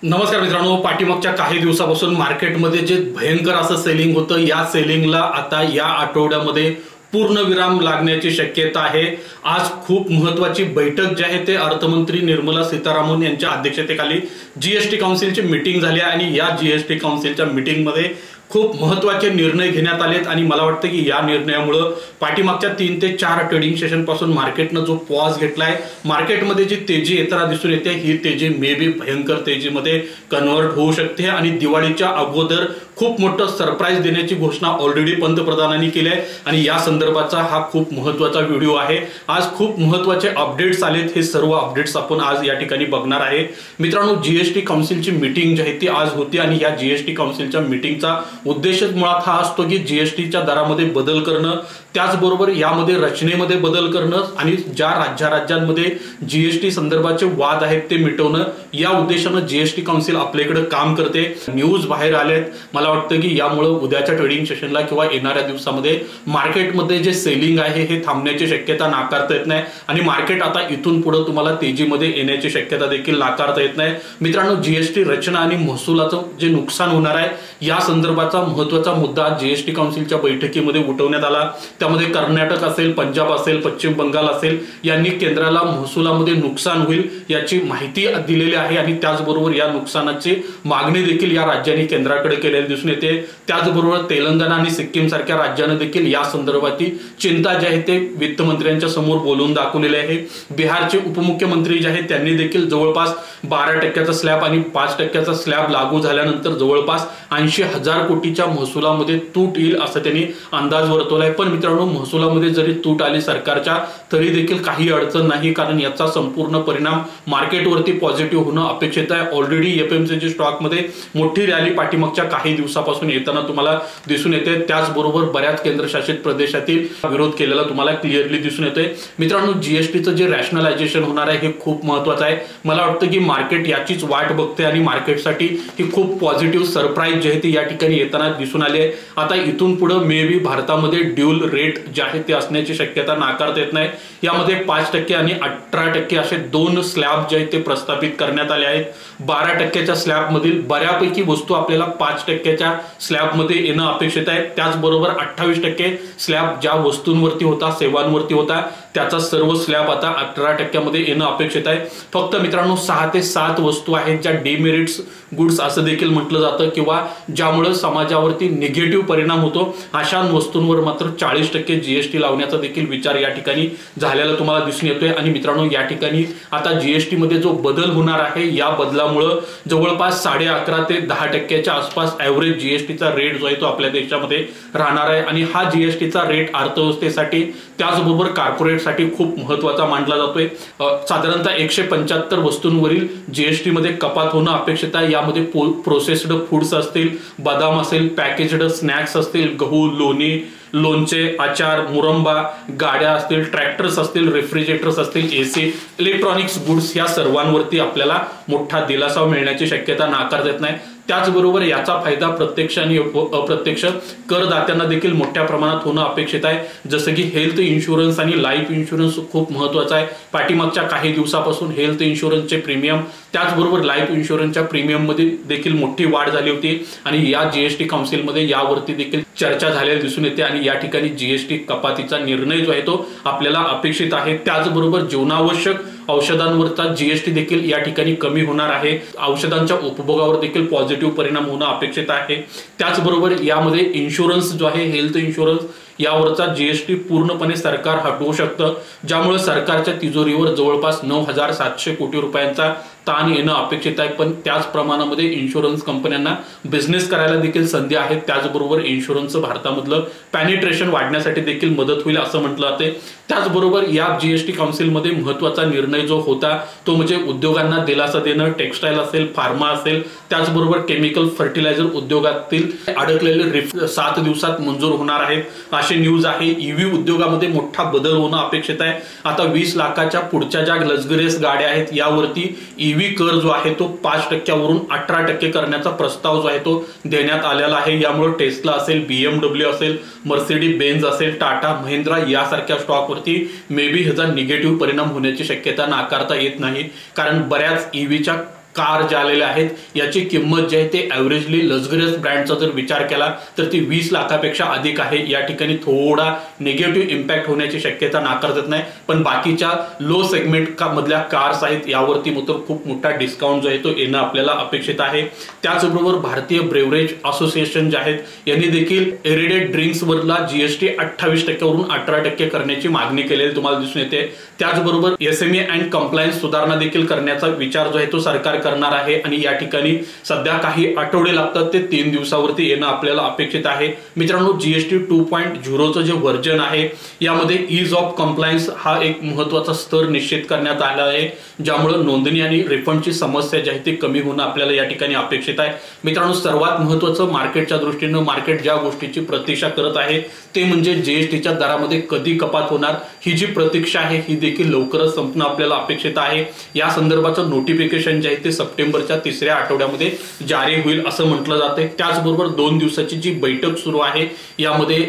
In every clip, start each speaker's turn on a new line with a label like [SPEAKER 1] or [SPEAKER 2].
[SPEAKER 1] नमस्कार मित्रांनो, पाठीमागच्या काही दिवसापासून मार्केटमध्ये जे भयंकर असं सेलिंग होतं, या सेलिंगला आता या आठवड्यामध्ये पूर्णविराम लागण्याची शक्यता आहे। आज खूप महत्त्वाची बैठक जी आहे ते अर्थमंत्री निर्मला सीतारामन यांच्या अध्यक्षतेखाली जीएसटी काउन्सिलची मीटिंग झाली आहे आणि या जीएसटी काउन्सिलच्या मीटिंगमध्ये खूप महत्त्वाचे निर्णय घेण्यात आलेत आणि मला वाटतं की या निर्णयामुळे पाठीमागच्या 3 ते 4 ट्रेडिंग सेशन पासून मार्केटने जो पॉज घेतलाय, मार्केटमध्ये जी तेजी येताना दिसून येते, ही तेजी मे बी भयंकर तेजीमध्ये कन्वर्ट होऊ शकते आणि दिवाळीच्या अगोदर खूप मोठं सरप्राईज देण्याची घोषणा ऑलरेडी पंतप्रधानांनी केली आहे आणि या संदर्भाचा हा खूप महत्त्वाचा व्हिडिओ आहे। आज खूप महत्त्वाचे अपडेट्स आलेत, हे सर्व अपडेट्स आपण आज या ठिकाणी बघणार आहे। मित्रांनो, जीएसटी काउन्सिलची मीटिंग जी आहे ती आज होती आणि या जीएसटी काउन्सिलच्या मीटिंगचा उद्देशच मुळात हा असतो की जीएसटीच्या दरामध्ये बदल करणं, त्याचबरोबर यामध्ये रचनेमध्ये बदल करणं आणि ज्या राज्यांमध्ये जीएसटी संदर्भाचे वाद आहेत ते मिटवणं, या उद्देशाने जीएसटी काउन्सिल आपल्याकडे काम करते। न्यूज बाहेर आलेत, मला वाटतं की यामुळे उद्याच्या ट्रेडिंग सेशनला किंवा येणाऱ्या दिवसामध्ये मार्केटमध्ये जे सेलिंग आहे हे थांबण्याची शक्यता नाकारता येत नाही आणि मार्केट आता इथून पुढे तुम्हाला तेजीमध्ये येण्याची शक्यता देखील नाकारता येत नाही। मित्रांनो, जीएसटी रचना आणि महसुलाचं जे नुकसान होणार आहे या संदर्भाचा महत्त्वाचा मुद्दा जीएसटी काउन्सिलच्या बैठकीमध्ये उठवण्यात आला। त्यामध्ये कर्नाटक असेल, पंजाब असेल, पश्चिम बंगाल असेल यांनी केंद्राला महसुलामध्ये नुकसान होईल याची माहिती दिलेली आहे आणि त्याचबरोबर या नुकसानाची मागणी देखील या राज्यांनी केंद्राकडे केलेली दिसून येते। त्याचबरोबर तेलंगणा आणि सिक्कीम सारख्या राज्यांना देखील या संदर्भातील चिंता जी आहे ते वित्त मंत्र्यांच्या समोर बोलून दाखवलेले आहे। बिहारचे उपमुख्यमंत्री जे आहेत त्यांनी देखील जवळपास 12% स्लॅब आणि 5% स्लॅब लागू झाल्यानंतर जवळपास 80,000 कोटीच्या महसुलामध्ये तूट येईल असं त्यांनी अंदाज वर्तवलाय। पण मित्रांनो, महसुलामध्ये जरी तूट आली सरकारच्या तरी देखील काही अडचण नाही, कारण याचा संपूर्ण परिणाम मार्केटवरती पॉझिटिव्ह होणं अपेक्षित आहे। ऑलरेडी एफएमसीजी स्टॉकमध्ये मोठी रॅली पाठीमागच्या काही दिवसापासून येताना तुम्हाला दिसून येते। त्याचबरोबर बऱ्याच केंद्रशासित प्रदेशातील विरोध केलेला तुम्हाला क्लिअरली दिसून येते। मित्रांनो, जीएसटीचं जे रॅशनलायझेशन होणार आहे हे खूप महत्त्वाचं आहे। मला वाटतं की मार्केट याचीच वाट बघते आणि मार्केटसाठी ही खूप पॉझिटिव्ह सरप्राईज जे आहे ती या ठिकाणी येताना दिसून आली आहे। आता इथून पुढे मे बी भारतामध्ये ड्युअल रेट जे आहे ते असण्याची शक्यता नाकारता येत नाही। यामध्ये 5% आणि 18% असे 2 स्लॅब जे आहेत ते प्रस्थापित करण्यात आले आहेत। 12%च्या स्लॅब मधील बऱ्यापैकी वस्तू आपल्याला 5%च्या स्लॅब मध्ये येणं अपेक्षित आहे। त्याचबरोबर 28% स्लॅब ज्या वस्तूंवरती होता, सेवांवरती होता, त्याचा सर्व स्लॅब आता 18% मध्ये येणं अपेक्षित आहे। फक्त मित्रांनो 6 ते 7 वस्तू आहेत ज्या डिमेरिट्स गुड्स असं देखील म्हटलं जातं किंवा ज्यामुळे समाजावरती निगेटिव्ह परिणाम होतो, अशा वस्तूंवर मात्र 40% जीएसटी लावण्याचा देखील विचार या ठिकाणी झालेला तुम्हाला दिसून येतोय। आणि मित्रांनो, या ठिकाणी आता जीएसटी मध्ये जो बदल होणार आहे या बदलामुळे जवळपास 11.5 ते 10%च्या आसपास ॲव्हरेज जीएसटीचा रेट जो आहे तो आपल्या देशामध्ये राहणार आहे आणि हा जीएसटीचा रेट अर्थव्यवस्थेसाठी त्याचबरोबर कॉर्पोरेटसाठी खूप महत्त्वाचा मानला जातोय। साधारणतः 175 वस्तूंवरील जीएसटी मध्ये कपात होणं अपेक्षित आहे। यामध्ये प्रोसेस्ड फूड्स असतील, बदाम असेल, पॅकेज्ड स्नॅक्स असतील, गहू, लोणी, लोणचे, आचार, मुरंबा, गाड्या असतील, ट्रॅक्टर्स असतील, रेफ्रिजरेटर्स असतील, एसी, इलेक्ट्रॉनिक्स गुड्स या सर्वांवरती आपल्याला मोठा दिलासा मिळण्याची शक्यता नाकारता येत नाही। त्याचबरोबर याचा फायदा प्रत्यक्ष आणि अप्रत्यक्ष करदात्यांना देखील मोठ्या प्रमाणात होणं अपेक्षित आहे। जसं की हेल्थ इन्शुरन्स आणि लाईफ इन्शुरन्स खूप महत्त्वाचा आहे। पाठीमागच्या काही दिवसापासून हेल्थ इन्शुरन्सचे प्रीमियम त्याचबरोबर लाईफ इन्शुरन्सच्या प्रीमियम मध्ये देखील मोठी वाढ झाली होती आणि या जीएसटी काउन्सिलमध्ये यावरती देखील चर्चा झालेली दिसून येते आणि या ठिकाणी जीएसटी कपातीचा निर्णय जो आहे तो आपल्याला अपेक्षित आहे। त्याचबरोबर जीवनावश्यक औषधांवरचा जीएसटी देखील या ठिकाणी कमी होणार आहे। औषधांच्या उपभोगावर देखील पॉझिटिव्ह परिणाम होणं अपेक्षित आहे। त्याचबरोबर यामध्ये इन्शुरन्स जो आहे, हेल्थ इन्शुरन्स यावरचा जीएसटी पूर्णपणे सरकार हटवू शकतं, ज्यामुळे सरकारच्या तिजोरीवर जवळपास 9,700 कोटी रुपयांचा ताण येणं अपेक्षित आहे। पण त्याच प्रमाणामध्ये इन्शुरन्स कंपन्यांना बिझनेस करायला देखील संधी आहेत। त्याचबरोबर इन्शुरन्सचं भारतामधलं पेनिट्रेशन वाढण्यासाठी देखील मदत होईल असं म्हटलं जाते। त्याचबरोबर या जीएसटी काउन्सिलमध्ये महत्त्वाचा निर्णय जो होता तो म्हणजे उद्योगांना दिलासा देणं, टेक्सटाईल असेल, फार्मा असेल, त्याचबरोबर केमिकल फर्टिलायझर उद्योगातील अडकलेले 7 दिवसात मंजूर होणार आहेत अशी न्यूज आहे। ईव्ही उद्योगामध्ये मोठा बदल होणं अपेक्षित आहे। आता 20 लाखाच्या पुढच्या ज्या लक्झरियस गाड्या आहेत यावरती ईव्ही कर जो आहे तो 5% वरून 18% करण्याचा प्रस्ताव जो आहे तो देण्यात आलेला आहे। यामुळे टेस्ला असेल, BMW असेल, मर्सिडीज बेंझ असेल, टाटा, महिंद्रा यासारख्या स्टॉकवरती मे बी ह्याचा निगेटिव्ह परिणाम होण्याची शक्यता नाकारता येत नाही, कारण बऱ्याच ईव्हीच्या कार ज्या आलेल्या आहेत याची किंमत जी आहे ते ॲव्हरेजली लक्झरियस ब्रँडचा जर विचार केला तर ती 20 लाखापेक्षा अधिक आहे। या ठिकाणी थोडा निगेटिव्ह इम्पॅक्ट होण्याची शक्यता नाकारता येत नाही, पण बाकीच्या लो सेगमेंट मधल्या कार्स आहेत यावरती मात्र खूप मोठा डिस्काउंट जो आहे तो येणं आपल्याला अपेक्षित आहे। त्याचबरोबर भारतीय ब्रेवरेज असोसिएशन जे आहेत यांनी देखील एरेडेड ड्रिंक्स वरला जीएसटी 28% वरून 18% करण्याची मागणी केलेली तुम्हाला दिसून येते। त्याचबरोबर एसएमई अँड कंप्लायन्स सुधारणा देखील करण्याचा विचार जो आहे तो सरकार करणार आहे आणि या ठिकाणी सध्या काही आठवडे लागतात ते 3 दिवसावरती येणं आपल्याला अपेक्षित आहे। मित्रांनो, जीएसटी 2.0चं जे व्हर्जन आहे यामध्ये ईज ऑफ कंप्लायन्स हा एक महत्त्वाचा स्तर निश्चित करण्यात आला आहे, ज्यामुळे नोंदणी आणि रिफंडची समस्या जी आहे ती कमी होणं आपल्याला या ठिकाणी अपेक्षित आहे। मित्रांनो, सर्वात महत्त्वाचं मार्केटच्या दृष्टीने मार्केट ज्या गोष्टीची प्रतीक्षा करत आहे ते म्हणजे जीएसटीच्या दरामध्ये कधी कपात होणार, ही जी प्रतीक्षा आहे ही देखील लवकरच संपणं आपल्याला अपेक्षित आहे। या संदर्भाचं नोटिफिकेशन जे आहे ते सप्टेंबरच्या 3ऱ्या आठवड्यामध्ये जारी होईल असं म्हटलं जाते। त्याचबरोबर 2 दिवसाची जी बैठक सुरू आहे यामध्ये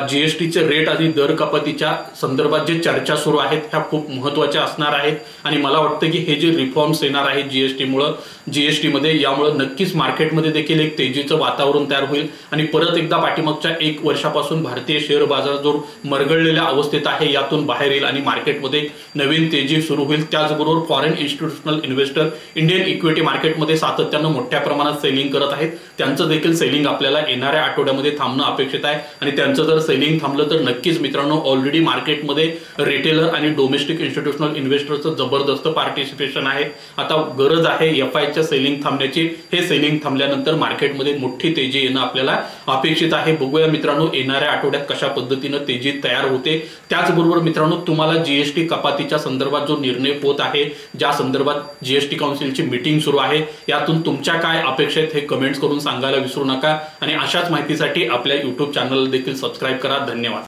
[SPEAKER 1] जीएसटीचे रेट आणि दर कपातीच्या संदर्भात जे चर्चा सुरू आहेत ह्या खूप महत्त्वाच्या असणार आहेत आणि मला वाटतं की हे जे रिफॉर्म्स येणार आहेत जीएसटी मध्ये यामुळे नक्कीच मार्केटमध्ये देखील एक तेजीचं वातावरण तयार होईल आणि परत एकदा पाठीमागच्या 1 वर्षापासून भारतीय शेअर बाजार जो मरगळलेल्या अवस्थेत आहे यातून बाहेर येईल आणि मार्केटमध्ये नवीन तेजी सुरू होईल। त्याचबरोबर foreign institutional investor Indian equity मार्केटमध्ये सातत्यानं मोठ्या प्रमाणात सेलिंग करत आहेत, त्यांचं देखील सेलिंग आपल्याला येणाऱ्या आठवड्यामध्ये थांबणं अपेक्षित आहे आणि त्यांचं जर सेलिंग थांबलं तर नक्कीच मित्रांनो ऑलरेडी मार्केटमध्ये रिटेलर आणि डोमेस्टिक इन्स्टिट्यूशनल इन्व्हेस्टरचं जबरदस्त पार्टिसिपेशन आहे। आता गरज आहे एफआयच्या सेलिंग थांबण्याची, हे सेलिंग थांबल्यानंतर मार्केटमध्ये मोठी तेजी येणं आपल्याला अपेक्षित आहे। बघूया मित्रांनो येणाऱ्या आठवड्यात कशा पद्धतीने तेजी तयार होते। त्याचबरोबर मित्रांनो, तुम्हाला जीएसटी कपातीच्या संदर्भात जो निर्णय होत आहे, ज्या संदर्भात जीएसटी काउन्सिलची मीटिंग सुरू आहे, यातून तुमच्या काय अपेक्षा आहेत हे कमेंट्स करून सांगायला विसरू नका आणि अशाच माहितीसाठी आपल्या YouTube चॅनलला देखील सबस्क्राईब करा। धन्यवाद।